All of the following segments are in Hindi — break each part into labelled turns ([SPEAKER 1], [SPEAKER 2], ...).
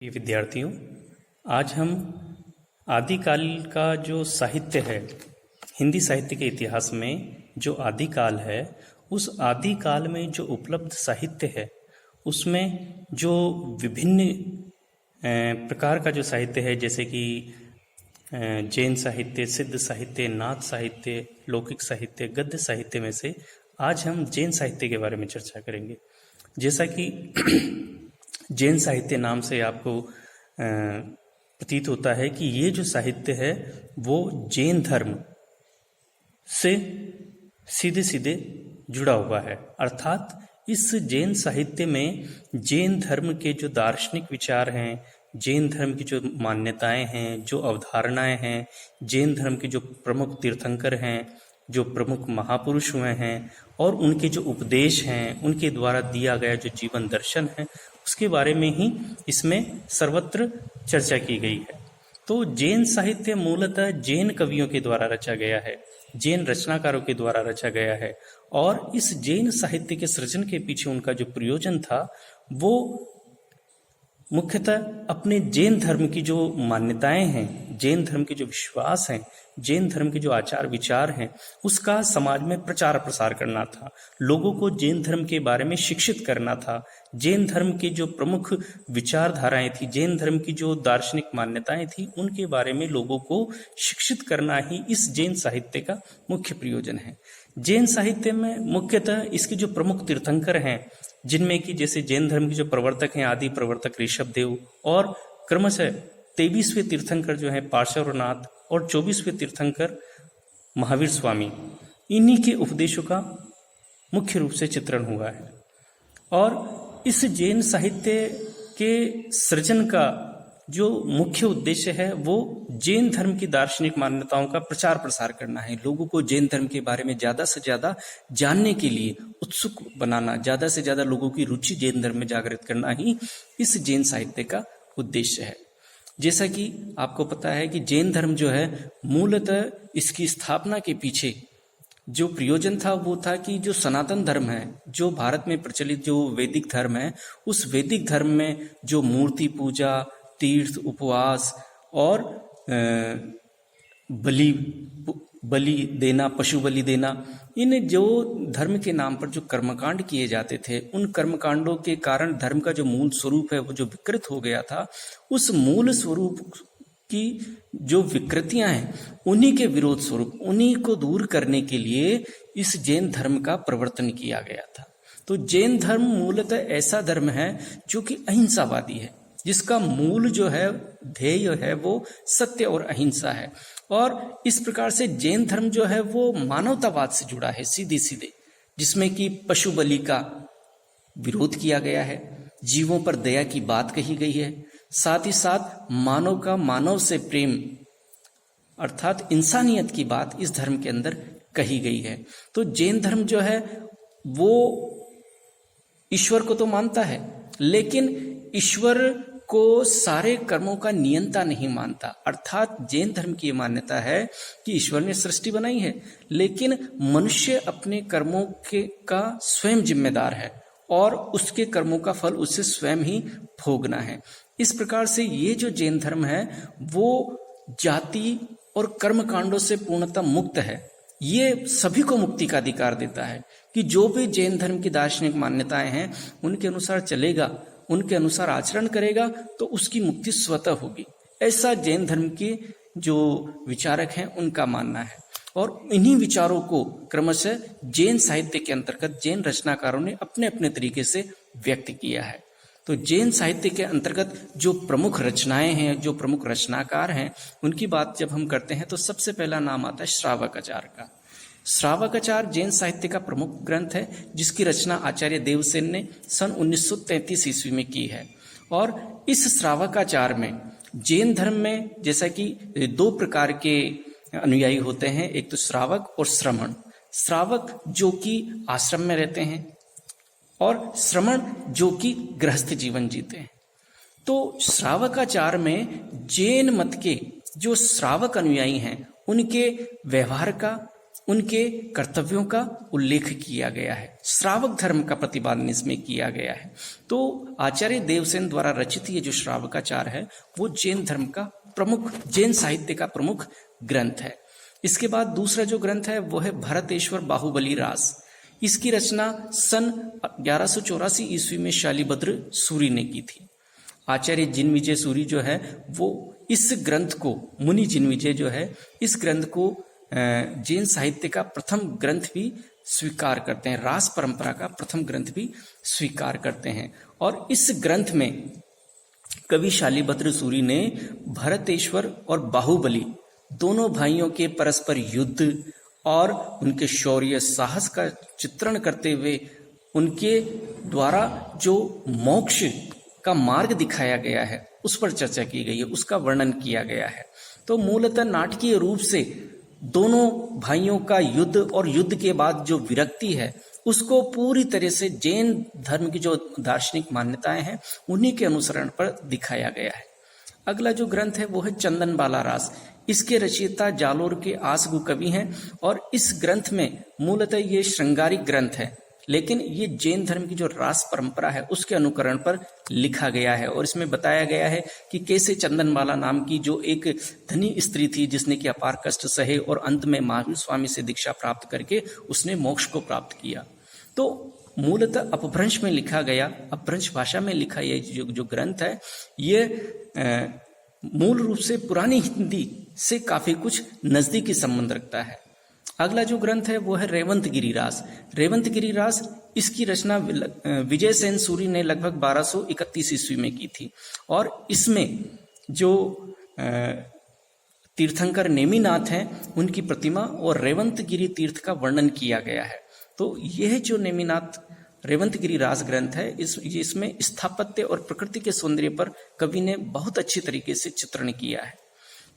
[SPEAKER 1] ये विद्यार्थियों, आज हम आदिकाल का जो साहित्य है, हिंदी साहित्य के इतिहास में जो आदिकाल है, उस आदिकाल में जो उपलब्ध साहित्य है, उसमें जो विभिन्न प्रकार का जो साहित्य है, जैसे कि जैन साहित्य, सिद्ध साहित्य, नाथ साहित्य, लौकिक साहित्य, गद्य साहित्य में से आज हम जैन साहित्य के बारे में चर्चा करेंगे। जैसा कि जैन साहित्य नाम से आपको प्रतीत होता है कि ये जो साहित्य है वो जैन धर्म से सीधे सीधे जुड़ा हुआ है। अर्थात इस जैन साहित्य में जैन धर्म के जो दार्शनिक विचार हैं, जैन धर्म की जो मान्यताएं हैं, जो अवधारणाएं हैं, जैन धर्म के जो प्रमुख तीर्थंकर हैं, जो प्रमुख महापुरुष हुए हैं और उनके जो उपदेश हैं, उनके द्वारा दिया गया जो जीवन दर्शन है, उसके बारे में ही इसमें सर्वत्र चर्चा की गई है। तो जैन साहित्य मूलतः जैन कवियों के द्वारा रचा गया है, जैन रचनाकारों के द्वारा रचा गया है और इस जैन साहित्य के सृजन के पीछे उनका जो प्रयोजन था वो मुख्यतः अपने जैन धर्म की जो मान्यताएं हैं, जैन धर्म के जो विश्वास हैं, जैन धर्म के जो आचार विचार हैं, उसका समाज में प्रचार प्रसार करना था। लोगों को जैन धर्म के बारे में शिक्षित करना था। जैन धर्म की जो प्रमुख विचारधाराएं थी, जैन धर्म की जो दार्शनिक मान्यताएं थी, उनके बारे में लोगों को शिक्षित करना ही इस जैन साहित्य का मुख्य प्रयोजन है। जैन साहित्य में मुख्यतः इसके जो प्रमुख तीर्थंकर हैं, जिनमें कि जैसे जैन धर्म के जो प्रवर्तक हैं, आदि प्रवर्तक ऋषभदेव और क्रमशः 23वें तीर्थंकर जो है पार्श्वनाथ और 24वें तीर्थंकर महावीर स्वामी, इन्हीं के उपदेशों का मुख्य रूप से चित्रण हुआ है। और इस जैन साहित्य के सृजन का जो मुख्य उद्देश्य है वो जैन धर्म की दार्शनिक मान्यताओं का प्रचार प्रसार करना है। लोगों को जैन धर्म के बारे में ज्यादा से ज्यादा जानने के लिए उत्सुक बनाना, ज्यादा से ज्यादा लोगों की रुचि जैन धर्म में जागृत करना ही इस जैन साहित्य का उद्देश्य है। जैसा कि आपको पता है कि जैन धर्म जो है मूलतः इसकी स्थापना के पीछे जो प्रयोजन था वो था कि जो सनातन धर्म है, जो भारत में प्रचलित जो वैदिक धर्म है, उस वैदिक धर्म में जो मूर्ति पूजा, तीर्थ, उपवास और बलि देना, पशु बलि देना, इन जो धर्म के नाम पर जो कर्मकांड किए जाते थे, उन कर्मकांडों के कारण धर्म का जो मूल स्वरूप है वो जो विकृत हो गया था, उस मूल स्वरूप की जो विकृतियां हैं उन्हीं के विरोध स्वरूप, उन्हीं को दूर करने के लिए इस जैन धर्म का प्रवर्तन किया गया था। तो जैन धर्म मूलतः ऐसा धर्म है जो कि अहिंसावादी है, जिसका मूल जो है ध्येय है वो सत्य और अहिंसा है। और इस प्रकार से जैन धर्म जो है वो मानवतावाद से जुड़ा है सीधे सीधे, जिसमें कि पशु बलि का विरोध किया गया है, जीवों पर दया की बात कही गई है, साथ ही साथ मानव का मानव से प्रेम अर्थात इंसानियत की बात इस धर्म के अंदर कही गई है। तो जैन धर्म जो है वो ईश्वर को तो मानता है, लेकिन ईश्वर को सारे कर्मों का नियंता नहीं मानता। अर्थात जैन धर्म की मान्यता है कि ईश्वर ने सृष्टि बनाई है, लेकिन मनुष्य अपने कर्मों का स्वयं जिम्मेदार है और उसके कर्मों का फल उसे स्वयं ही भोगना है। इस प्रकार से ये जो जैन धर्म है वो जाति और कर्म कांडों से पूर्णतः मुक्त है। ये सभी को मुक्ति का अधिकार देता है कि जो भी जैन धर्म की दार्शनिक मान्यताएं हैं उनके अनुसार चलेगा, उनके अनुसार आचरण करेगा तो उसकी मुक्ति स्वतः होगी। ऐसा जैन धर्म के जो विचारक हैं उनका मानना है और इन्हीं विचारों को क्रमशः जैन साहित्य के अंतर्गत जैन रचनाकारों ने अपने अपने तरीके से व्यक्त किया है। तो जैन साहित्य के अंतर्गत जो प्रमुख रचनाएं हैं, जो प्रमुख रचनाकार हैं, उनकी बात जब हम करते हैं तो सबसे पहला नाम आता है श्रावकाचार्य का। श्रावकाचार्य जैन साहित्य का प्रमुख ग्रंथ है, जिसकी रचना आचार्य देवसेन ने सन 1933 ईस्वी में की है। और इस श्रावकाचार्य में जैन धर्म में जैसा कि दो प्रकार के अनुयायी होते हैं, एक तो श्रावक और श्रमण। श्रावक जो कि आश्रम में रहते हैं और श्रमण जो कि गृहस्थ जीवन जीते हैं। तो श्रावकाचार्य में जैन मत के जो श्रावक अनुयायी हैं उनके व्यवहार का, उनके कर्तव्यों का उल्लेख किया गया है। श्रावक धर्म का प्रतिपादन इसमें किया गया है। तो आचार्य देवसेन द्वारा रचित ये जो श्रावकाचार है वो जैन धर्म का प्रमुख, जैन साहित्य का प्रमुख ग्रंथ है। इसके बाद दूसरा जो ग्रंथ है वो है भरतेश्वर बाहुबली रास। इसकी रचना सन 1184 ईस्वी में शालिभद्र सूरी ने की थी। आचार्य जिनविजय सूरी जो है वो इस ग्रंथ को, मुनि जिनविजय जो है इस ग्रंथ को जैन साहित्य का प्रथम ग्रंथ भी स्वीकार करते हैं, रास परंपरा का प्रथम ग्रंथ भी स्वीकार करते हैं। और इस ग्रंथ में कवि शालिभद्र सूरी ने भरतेश्वर और बाहुबली दोनों भाइयों के परस्पर युद्ध और उनके शौर्य साहस का चित्रण करते हुए उनके द्वारा जो मोक्ष का मार्ग दिखाया गया है उस पर चर्चा की गई है, उसका वर्णन किया गया है। तो मूलतः नाटकीय रूप से दोनों भाइयों का युद्ध और युद्ध के बाद जो विरक्ति है उसको पूरी तरह से जैन धर्म की जो दार्शनिक मान्यताएं हैं उन्हीं के अनुसरण पर दिखाया गया है। अगला जो ग्रंथ है वो है चंदनबाला रास। इसके रचयिता जालोर के आसगु कवि हैं और इस ग्रंथ में मूलतः ये श्रृंगारिक ग्रंथ है, लेकिन ये जैन धर्म की जो रास परंपरा है उसके अनुकरण पर लिखा गया है। और इसमें बताया गया है कि कैसे चंदनबाला नाम की जो एक धनी स्त्री थी जिसने कि अपार कष्ट सहे और अंत में महावीर स्वामी से दीक्षा प्राप्त करके उसने मोक्ष को प्राप्त किया। तो मूलतः अपभ्रंश में लिखा गया, अपभ्रंश भाषा में लिखा यह जो ग्रंथ है ये मूल रूप से पुरानी हिंदी से काफी कुछ नजदीकी संबंध रखता है। अगला जो ग्रंथ है वो है रेवंतगिरी रास। रेवंतगिरी रास इसकी रचना विजय सेन सूरी ने लगभग 1231 ईस्वी में की थी और इसमें जो तीर्थंकर नेमिनाथ हैं उनकी प्रतिमा और रेवंतगिरी तीर्थ का वर्णन किया गया है। तो यह जो नेमिनाथ रेवंतगिरी रास ग्रंथ है इसमें स्थापत्य और प्रकृति के सौंदर्य पर कवि ने बहुत अच्छी तरीके से चित्रण किया है।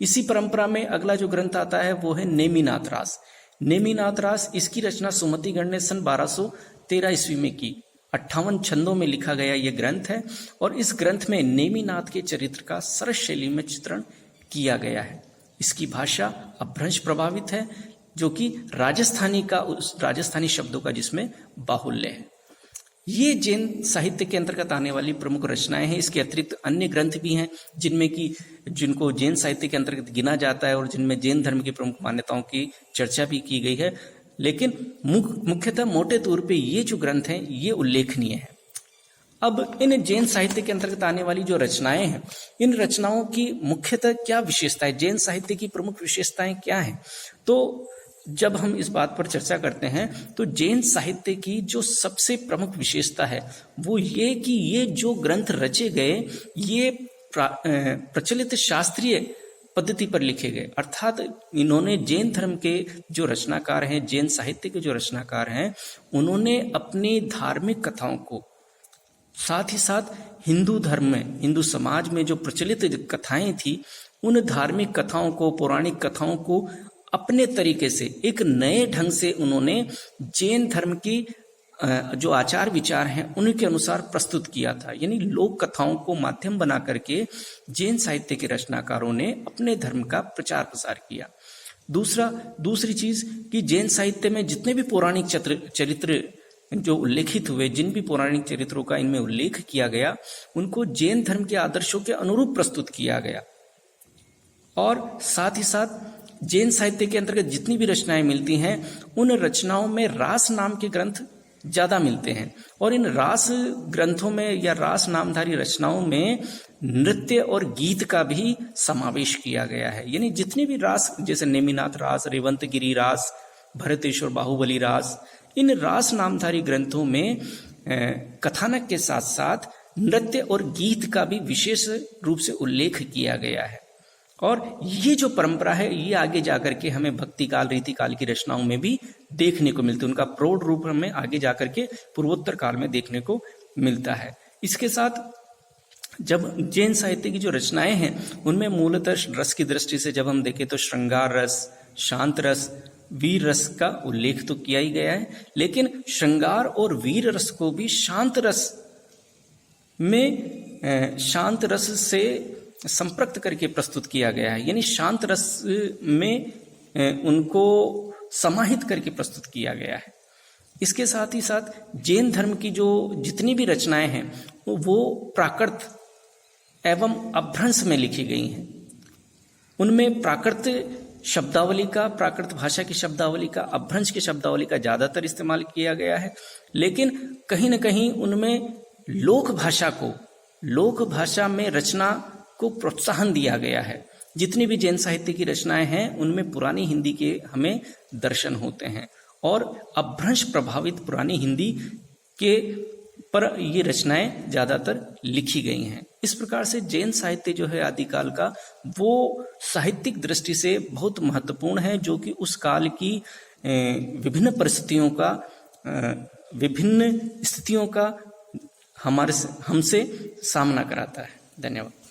[SPEAKER 1] इसी परंपरा में अगला जो ग्रंथ आता है वो है नेमिनाथ रास। नेमिनाथ रास इसकी रचना सुमतिगण ने सन 1213 ईस्वी में की। 58 छंदों में लिखा गया यह ग्रंथ है और इस ग्रंथ में नेमिनाथ के चरित्र का सरस शैली में चित्रण किया गया है। इसकी भाषा अपभ्रंश प्रभावित है जो कि राजस्थानी शब्दों का जिसमें बाहुल्य है। ये जैन साहित्य के अंतर्गत आने वाली प्रमुख रचनाएं हैं। इसके अतिरिक्त अन्य ग्रंथ भी हैं जिनको जैन साहित्य के अंतर्गत गिना जाता है और जिनमें जैन धर्म की प्रमुख मान्यताओं की चर्चा भी की गई है, लेकिन मुख्यतः मोटे तौर पे ये जो ग्रंथ हैं ये उल्लेखनीय है। अब इन जैन साहित्य के अंतर्गत आने वाली जो रचनाएं हैं इन रचनाओं की मुख्यतः क्या विशेषता है, जैन साहित्य की प्रमुख विशेषताएं क्या हैं? तो जब हम इस बात पर चर्चा करते हैं तो जैन साहित्य की जो सबसे प्रमुख विशेषता है वो ये कि ये जो ग्रंथ रचे गए ये प्रचलित शास्त्रीय पद्धति पर लिखे गए, अर्थात इन्होंने जैन धर्म के जो रचनाकार हैं, जैन साहित्य के जो रचनाकार हैं, उन्होंने अपनी धार्मिक कथाओं को साथ ही साथ हिंदू धर्म में, हिंदू समाज में जो प्रचलित कथाएं थी उन धार्मिक कथाओं को, पौराणिक कथाओं को अपने तरीके से एक नए ढंग से उन्होंने जैन धर्म की जो आचार विचार हैं उनके अनुसार प्रस्तुत किया था। यानी लोक कथाओं को माध्यम बना करके जैन साहित्य के रचनाकारों ने अपने धर्म का प्रचार प्रसार किया। दूसरी चीज कि जैन साहित्य में जितने भी पौराणिक चरित्र जो उल्लेखित हुए, जिन भी पौराणिक चरित्रों का इनमें उल्लेख किया गया उनको जैन धर्म के आदर्शों के अनुरूप प्रस्तुत किया गया। और साथ ही साथ जैन साहित्य के अंतर्गत जितनी भी रचनाएं मिलती हैं उन रचनाओं में रास नाम के ग्रंथ ज्यादा मिलते हैं और इन रास ग्रंथों में या रास नामधारी रचनाओं में नृत्य और गीत का भी समावेश किया गया है। यानी जितनी भी रास, जैसे नेमिनाथ रास, रेवंतगिरी रास, भरतेश्वर बाहुबली रास, इन रास नामधारी ग्रंथों में कथानक के साथ साथ नृत्य और गीत का भी विशेष रूप से उल्लेख किया गया है। और ये जो परंपरा है ये आगे जाकर के हमें भक्ति काल, रीति काल की रचनाओं में भी देखने को मिलती है। उनका प्रौढ़ रूप हमें आगे जाकर के पूर्वोत्तर काल में देखने को मिलता है। इसके साथ जब जैन साहित्य की जो रचनाएं हैं उनमें मूलतः रस की दृष्टि से जब हम देखें तो श्रृंगार रस, शांत रस, वीर रस का उल्लेख तो किया ही गया है, लेकिन श्रृंगार और वीर रस को भी शांत रस से संप्रक्त करके प्रस्तुत किया गया है। यानी शांत रस में उनको समाहित करके प्रस्तुत किया गया है। इसके साथ ही साथ जैन धर्म की जो जितनी भी रचनाएं हैं वो प्राकृत एवं अपभ्रंश में लिखी गई हैं। उनमें प्राकृत शब्दावली का, प्राकृत भाषा की शब्दावली का, अपभ्रंश की शब्दावली का ज्यादातर इस्तेमाल किया गया है, लेकिन कहीं न कहीं उनमें लोक भाषा में रचना को प्रोत्साहन दिया गया है। जितनी भी जैन साहित्य की रचनाएं हैं उनमें पुरानी हिंदी के हमें दर्शन होते हैं और अपभ्रंश प्रभावित पुरानी हिंदी के पर ये रचनाएं ज्यादातर लिखी गई हैं। इस प्रकार से जैन साहित्य जो है आदिकाल का, वो साहित्यिक दृष्टि से बहुत महत्वपूर्ण है, जो कि उस काल की विभिन्न परिस्थितियों का, विभिन्न स्थितियों का हमसे सामना कराता है। धन्यवाद।